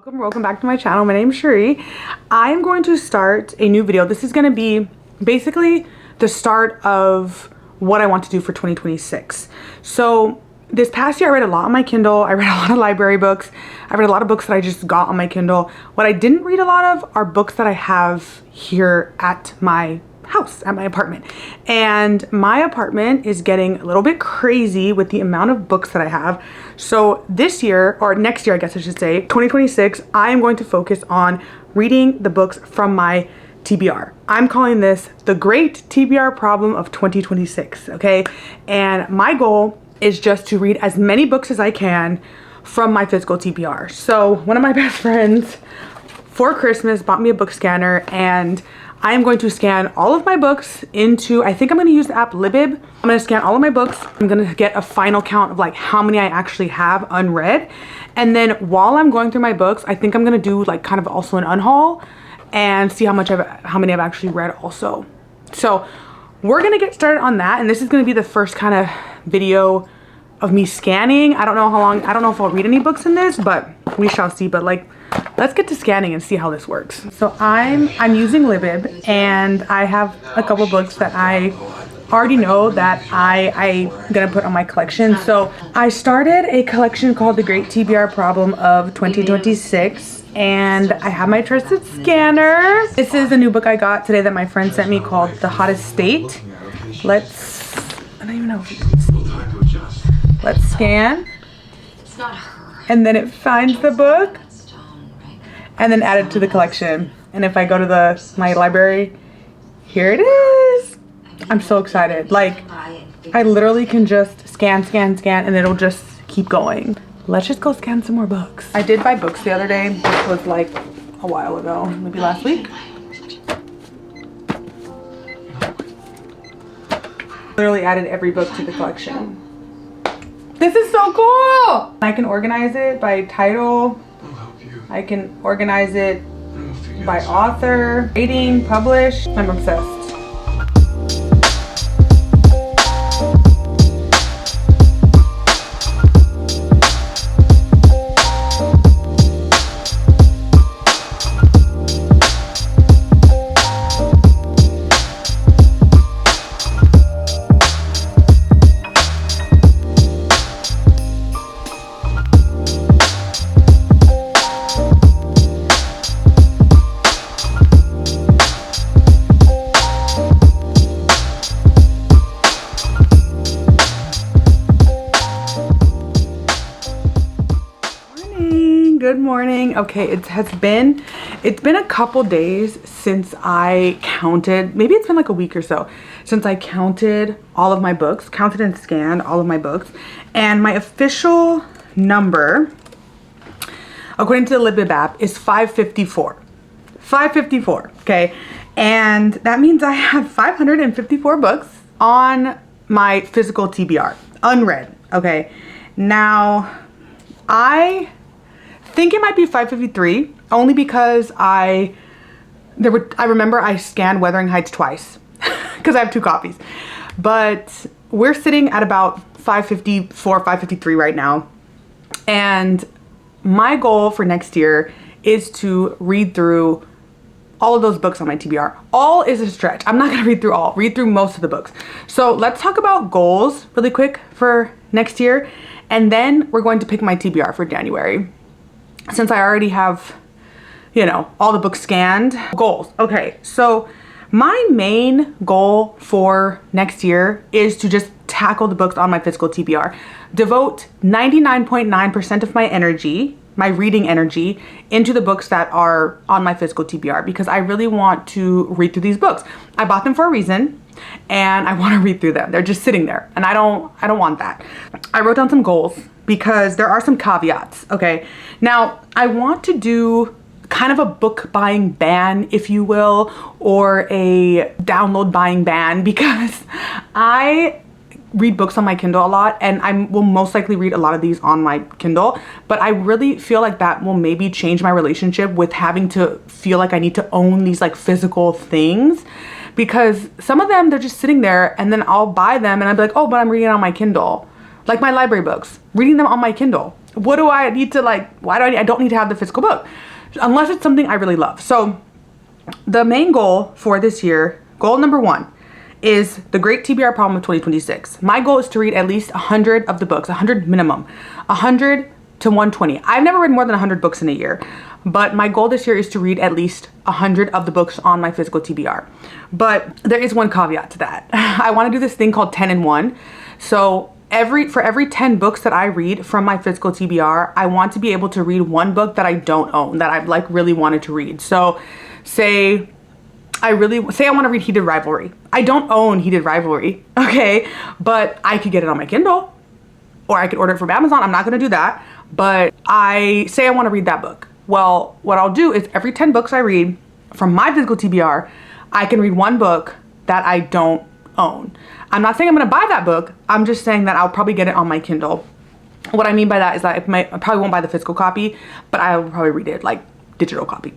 Welcome back to my channel. My name is Cherie. I'm going to start a new video. This is going to be basically the start of what I want to do for 2026. So this past year I read a lot on my Kindle. I read a lot of library books. I read a lot of books that I just got on my Kindle. What I didn't read a lot of are books that I have here at my house, at my apartment. And my apartment is getting a little bit crazy with the amount of books that I have. So this year, or next year I guess I should say, 2026, I am going to focus on reading the books from my TBR. I'm calling this the great TBR problem of 2026, okay? And my goal is just to read as many books as I can from my physical TBR. So one of my best friends for Christmas bought me a book scanner, and I am going to scan all of my books into, I think I'm going to use the app Libib. I'm going to scan all of my books. I'm going to get a final count of like how many I actually have unread. And then while I'm going through my books, I think I'm going to do like kind of also an unhaul and see how many I've actually read also. So we're going to get started on that. And this is going to be the first kind of video of me scanning. I don't know how long, I don't know if I'll read any books in this, but we shall see. But like, let's get to scanning and see how this works. So I'm using Libib, and I have a couple books that I already know that I'm gonna put on my collection. So I started a collection called The Great TBR Problem of 2026, and I have my trusted scanner. This is a new book I got today that my friend sent me called The Hottest State. I don't even know if you can see. Let's scan. And then it finds the book and then add it to the collection. And if I go to my library, here it is. I'm so excited. Like, I literally can just scan, and it'll just keep going. Let's just go scan some more books. I did buy books the other day. This was like a while ago, maybe last week. Literally added every book to the collection. This is so cool! I can organize it by title. I can organize it by author, rating, publish. I'm obsessed. Good morning. Okay, it's been a couple days since I counted, maybe it's been like a week or so since I counted all of my books, counted and scanned all of my books, and my official number according to the Libib app is 554. 554, okay? And that means I have 554 books on my physical TBR, unread, okay? Now, I think it might be 553 only because I remember I scanned Wuthering Heights twice because I have two copies, but we're sitting at about 554, 553 right now. And my goal for next year is to read through all of those books on my TBR. All is a stretch. I'm not gonna read through most of the books. So let's talk about goals really quick for next year. And then we're going to pick my TBR for January, since I already have, you know, all the books scanned. Goals. Okay, so my main goal for next year is to just tackle the books on my physical TBR. Devote 99.9% of my energy, my reading energy, into the books that are on my physical TBR, because I really want to read through these books. I bought them for a reason, and I want to read through them. They're just sitting there, and I don't want that. I wrote down some goals because there are some caveats, okay? Now, I want to do kind of a book buying ban, if you will, or a download buying ban, because I read books on my Kindle a lot, and I will most likely read a lot of these on my Kindle, but I really feel like that will maybe change my relationship with having to feel like I need to own these like physical things, because some of them, they're just sitting there, and then I'll buy them and I'll be like, oh, but I'm reading it on my Kindle. Like my library books, reading them on my Kindle. what do I need to like, why do I don't need to have the physical book unless it's something I really love. So the main goal for this year, goal number 1, is the great TBR problem of 2026. My goal is to read at least 100 of the books, 100 minimum, 100 to 120. I've never read more than 100 books in a year, but my goal this year is to read at least 100 of the books on my physical TBR. But there is one caveat to that. I want to do this thing called 10 in 1. So for every 10 books that I read from my physical TBR, I want to be able to read one book that I don't own, that I've like really wanted to read. So say I want to read Heated Rivalry. I don't own Heated Rivalry, okay? But I could get it on my Kindle, or I could order it from Amazon. I'm not gonna do that, but I want to read that book. Well, what I'll do is every 10 books I read from my physical TBR, I can read one book that I don't own. I'm not saying I'm gonna buy that book. I'm just saying that I'll probably get it on my Kindle. What I mean by that is that I probably won't buy the physical copy, but I will probably read it like digital copy.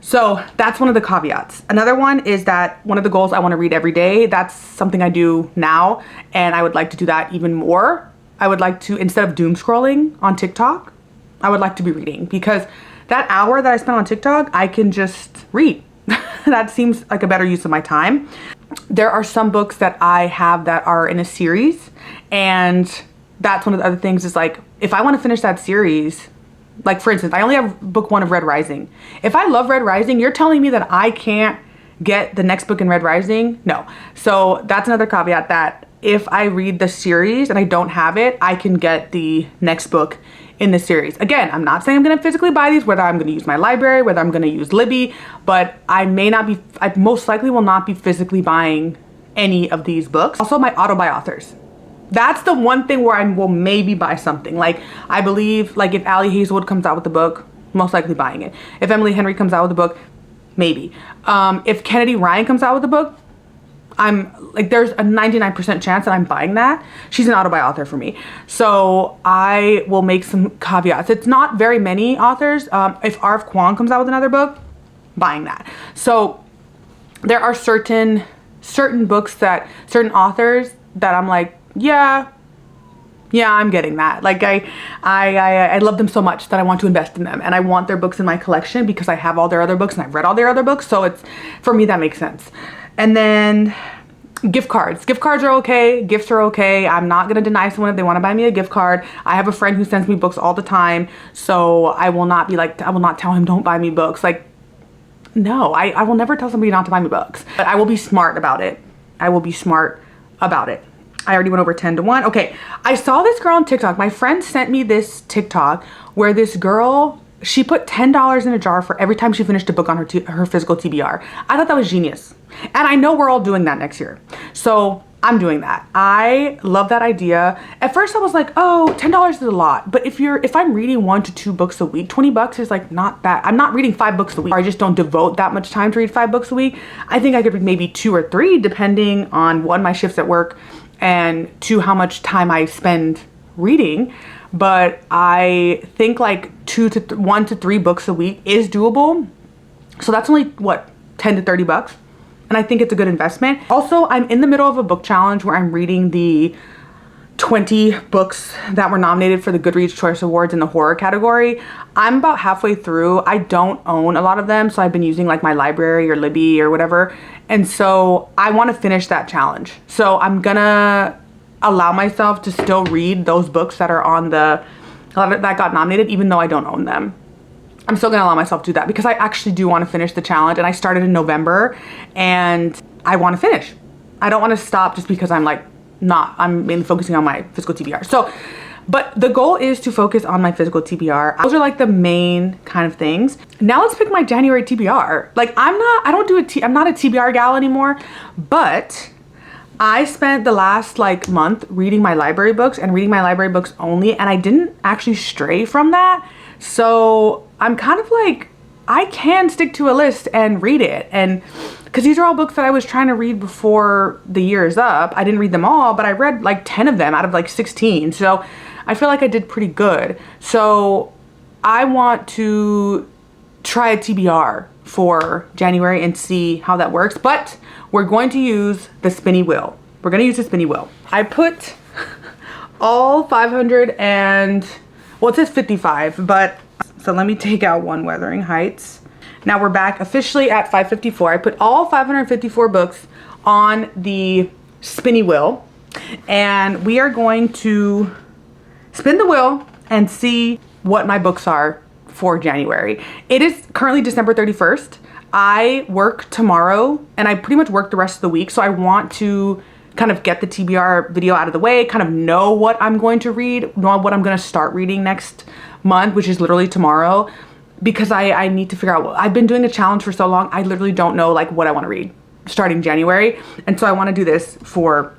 So that's one of the caveats. Another one is that one of the goals I want to read every day. That's something I do now, and I would like to do that even more. I would like to, instead of doom scrolling on TikTok, I would like to be reading, because that hour that I spend on TikTok, I can just read. That seems like a better use of my time. There are some books that I have that are in a series, and that's one of the other things is like, if I want to finish that series, like for instance, I only have book 1 of Red Rising. If I love Red Rising, you're telling me that I can't get the next book in Red Rising? No. So that's another caveat, that if I read the series and I don't have it, I can get the next book in the series. Again, I'm not saying I'm gonna physically buy these, whether I'm gonna use my library, whether I'm gonna use Libby, but I most likely will not be physically buying any of these books. Also, my auto-buy authors. That's the one thing where I will maybe buy something. Like, I believe, like if Allie Hazelwood comes out with a book, most likely buying it. If Emily Henry comes out with a book, maybe. If Kennedy Ryan comes out with a book, I'm like, there's a 99% chance that I'm buying that. She's an auto-buy author for me. So I will make some caveats. It's not very many authors. If R.F. Kuang comes out with another book, buying that. So there are certain books that, certain authors that I'm like, yeah, I'm getting that. Like I love them so much that I want to invest in them, and I want their books in my collection because I have all their other books and I've read all their other books. So it's, for me, that makes sense. And then gift cards. Gift cards are okay. Gifts are okay. I'm not gonna deny someone if they want to buy me a gift card. I have a friend who sends me books all the time, so I will not be like, I will not tell him don't buy me books. Like, no, I will never tell somebody not to buy me books. But I will be smart about it. I will be smart about it. I already went over 10 to 1. Okay, I saw this girl on TikTok. My friend sent me this TikTok where this girl, she put $10 in a jar for every time she finished a book on her physical TBR. I thought that was genius. And I know we're all doing that next year. So I'm doing that. I love that idea. At first I was like, oh, $10 is a lot. But if I'm reading 1 to 2 books a week, $20 is like not bad. I'm not reading 5 books a week. I just don't devote that much time to read 5 books a week. I think I could read maybe 2 or 3 depending on 1, my shifts at work, and 2, how much time I spend reading. But I think like 1 to 3 books a week is doable. So that's only what, 10 to 30 bucks. And I think it's a good investment. Also, I'm in the middle of a book challenge where I'm reading the 20 books that were nominated for the Goodreads Choice Awards in the horror category. I'm about halfway through. I don't own a lot of them, so I've been using like my library or Libby or whatever. And so I want to finish that challenge. So I'm gonna allow myself to still read those books that are on that got nominated, even though I don't own them. I'm still gonna allow myself to do that because I actually do want to finish the challenge, and I started in November and I want to finish. I don't want to stop just because I'm mainly focusing on my physical TBR. So, but the goal is to focus on my physical TBR. Those are like the main kind of things. Now let's pick my January TBR. Like I'm not a TBR gal anymore, but I spent the last like month reading my library books and reading my library books only, and I didn't actually stray from that. So I'm kind of like, I can stick to a list and read it. And because these are all books that I was trying to read before the year is up. I didn't read them all, but I read like 10 of them out of like 16. So I feel like I did pretty good. So I want to try a TBR for January and see how that works. But we're going to use the spinny wheel. We're going to use the spinny wheel. I put all 500 and Well, it says 55, but so let me take out one, Wuthering Heights. Now we're back officially at 554. I put all 554 books on the spinny wheel, and we are going to spin the wheel and see what my books are for January. It is currently December 31st. I work tomorrow and I pretty much work the rest of the week, so I want to kind of get the TBR video out of the way, kind of know what I'm going to read, know what I'm going to start reading next month, which is literally tomorrow, because I need to figure out, I've been doing a challenge for so long, I literally don't know like what I want to read starting January, and so I want to do this for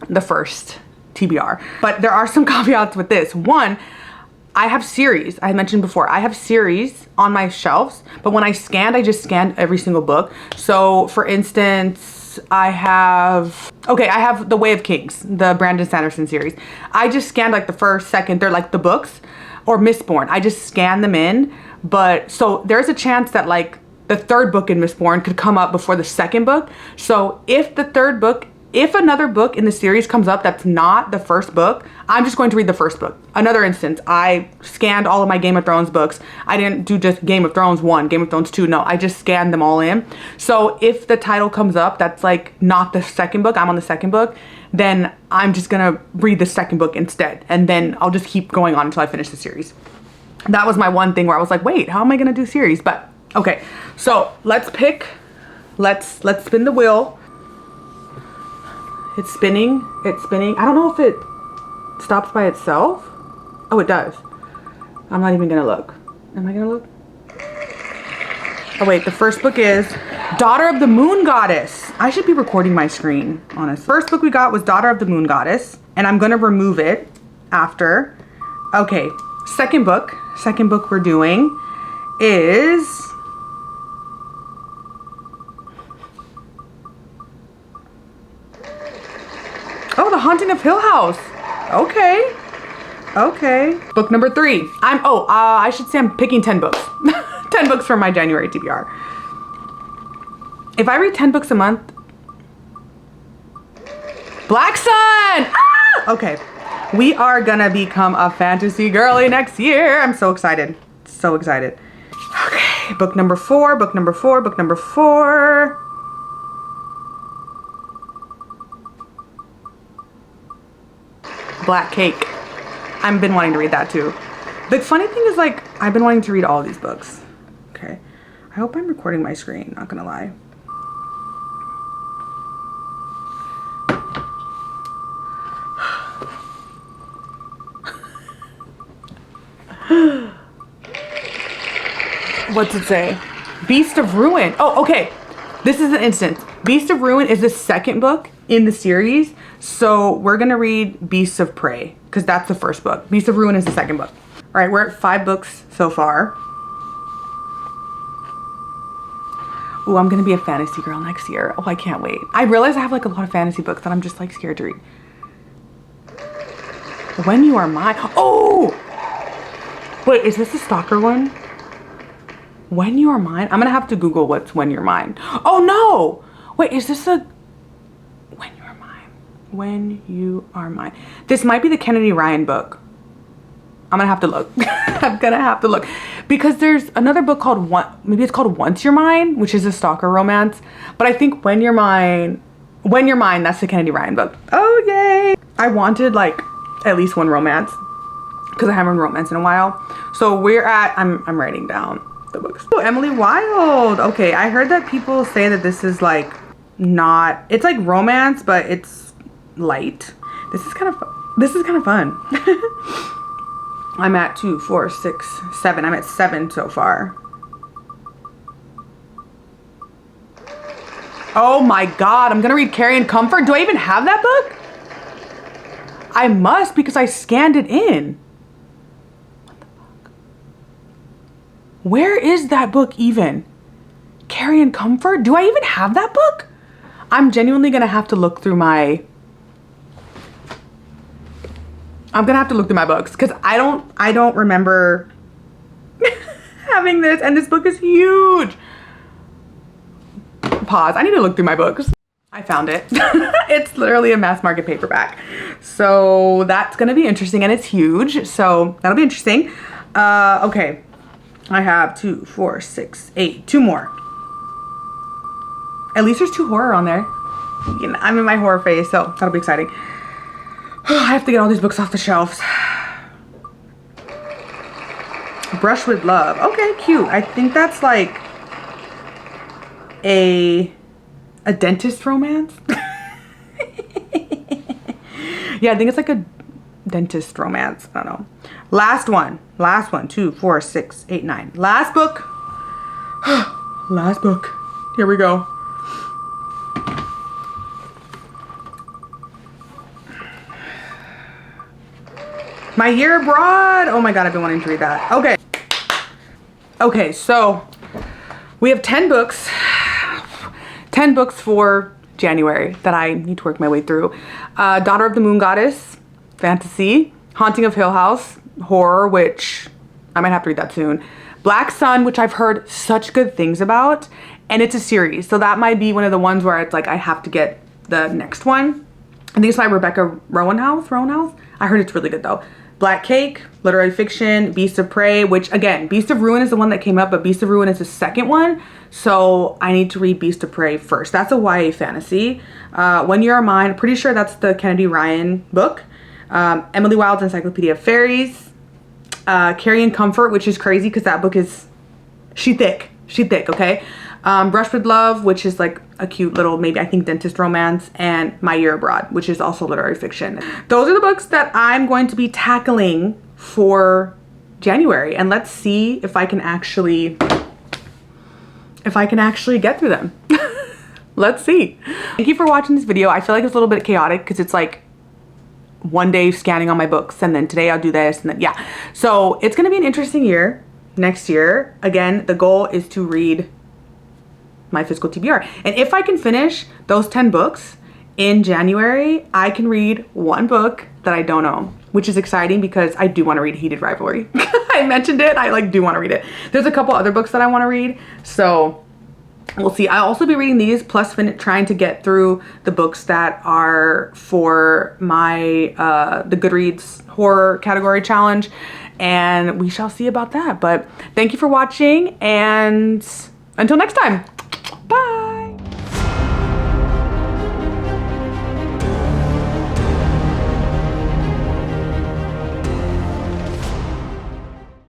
the first TBR. But there are some caveats with this. One, I have series. I mentioned before, I have series on my shelves, but when I scanned, I just scanned every single book. So for instance, I have The Way of Kings, the Brandon Sanderson series. I just scanned like the first, second, they're like the books, or Mistborn. I just scanned them in, but so there's a chance that like the third book in Mistborn could come up before the second book. So if another book in the series comes up that's not the first book, I'm just going to read the first book. Another instance, I scanned all of my Game of Thrones books. I didn't do just Game of Thrones 1, Game of Thrones 2. No, I just scanned them all in. So if the title comes up that's like not the second book, I'm on the second book, then I'm just gonna read the second book instead. And then I'll just keep going on until I finish the series. That was my one thing where I was like, wait, how am I gonna do series? But okay, so let's spin the wheel. It's spinning, it's spinning. I don't know if it stops by itself. Oh, it does. I'm not even gonna look. Am I gonna look? Oh wait, the first book is Daughter of the Moon Goddess. I should be recording my screen, honestly. First book we got was Daughter of the Moon Goddess, and I'm gonna remove it after. Okay, second book we're doing is Oh, The Haunting of Hill House. Okay. Okay. Book number 3. I should say I'm picking 10 books. 10 books for my January TBR. If I read 10 books a month. Black Sun! Ah! Okay. We are gonna become a fantasy girly next year. I'm so excited. So excited. Okay. Book number 4, book number 4, book number 4. Black Cake. I've been wanting to read that too. The funny thing is, like, I've been wanting to read all these books. Okay. I hope I'm recording my screen, not gonna lie. What's it say? Beast of Ruin. Oh, okay. This is an instance. Beast of Ruin is the second book in the series. So we're gonna read Beasts of Prey, because that's the first book. Beast of Ruin is the second book. All right, we're at 5 books so far. Ooh, I'm gonna be a fantasy girl next year. Oh, I can't wait. I realize I have like a lot of fantasy books that I'm just like scared to read. When You Are Mine. Oh! Wait, is this the stalker one? When You Are Mine? I'm gonna have to Google what's When You're Mine. Oh no! Wait, is this a... When You Are Mine. When You Are Mine. This might be the Kennedy Ryan book. I'm gonna have to look. I'm gonna have to look. Because there's another book called maybe it's called Once You're Mine, which is a stalker romance. But I think When You're Mine, that's the Kennedy Ryan book. Oh, yay! I wanted like at least one romance, because I haven't romanced in a while. So we're at, I'm writing down the books. Oh, Emily Wilde. Okay, I heard that people say that this is like not, it's like romance, but it's light. This is kind of fun. I'm at 2, 4, 6, 7. I'm at 7 so far. Oh my God, I'm gonna read Carrie and Comfort. Do I even have that book? I must, because I scanned it in. What the fuck? Where is that book even? Carrie and Comfort? Do I even have that book? I'm genuinely gonna have to look through my... I'm gonna have to look through my books, because I don't remember having this, and this book is huge. Pause. I need to look through my books. I found it. It's literally a mass market paperback. So that's gonna be interesting, and it's huge. So that'll be interesting. Okay. I have 2, 4, 6, 8, 2 more. At least there's 2 horror on there. You know, I'm in my horror phase, so that'll be exciting. I have to get all these books off the shelves. Brush with Love. Okay, cute. I think that's like a dentist romance. Yeah, I think it's like a dentist romance. I don't know. Last one. 2, 4, 6, 8, 9. Last book. Last book. Here we go. My Year Abroad. Oh my God, I've been wanting to read that. Okay. Okay, so we have 10 books. 10 books for January that I need to work my way through. Daughter of the Moon Goddess, fantasy. Haunting of Hill House, horror, which I might have to read that soon. Black Sun, which I've heard such good things about, and it's a series, so that might be one of the ones where it's like I have to get the next one. I think it's by Rebecca Rowanhouse. I heard it's really good though. Black Cake, literary fiction. Beast of Prey, which again, Beast of Ruin is the one that came up, but Beast of Ruin is the second one, so I need to read Beast of Prey first. That's a YA fantasy. When You're Mine, pretty sure that's the Kennedy Ryan book. Emily Wilde's Encyclopedia of Fairies. Carrying Comfort, which is crazy because that book is, she thick, okay? Brush with Love, which is like a cute little, maybe I think dentist romance, and My Year Abroad, which is also literary fiction. Those are the books that I'm going to be tackling for January, and let's see if I can actually get through them. Let's see. Thank you for watching this video. I feel like it's a little bit chaotic because it's like one day scanning on my books, and then today I'll do this, and then yeah. So it's gonna be an interesting year next year. Again, the goal is to read my fiscal TBR. And if I can finish those 10 books in January, I can read one book that I don't own, which is exciting because I do want to read Heated Rivalry. I mentioned it. I like do want to read it. There's a couple other books that I want to read, so we'll see. I'll also be reading these, plus trying to get through the books that are for my the Goodreads horror category challenge, and we shall see about that. But thank you for watching, and until next time, bye.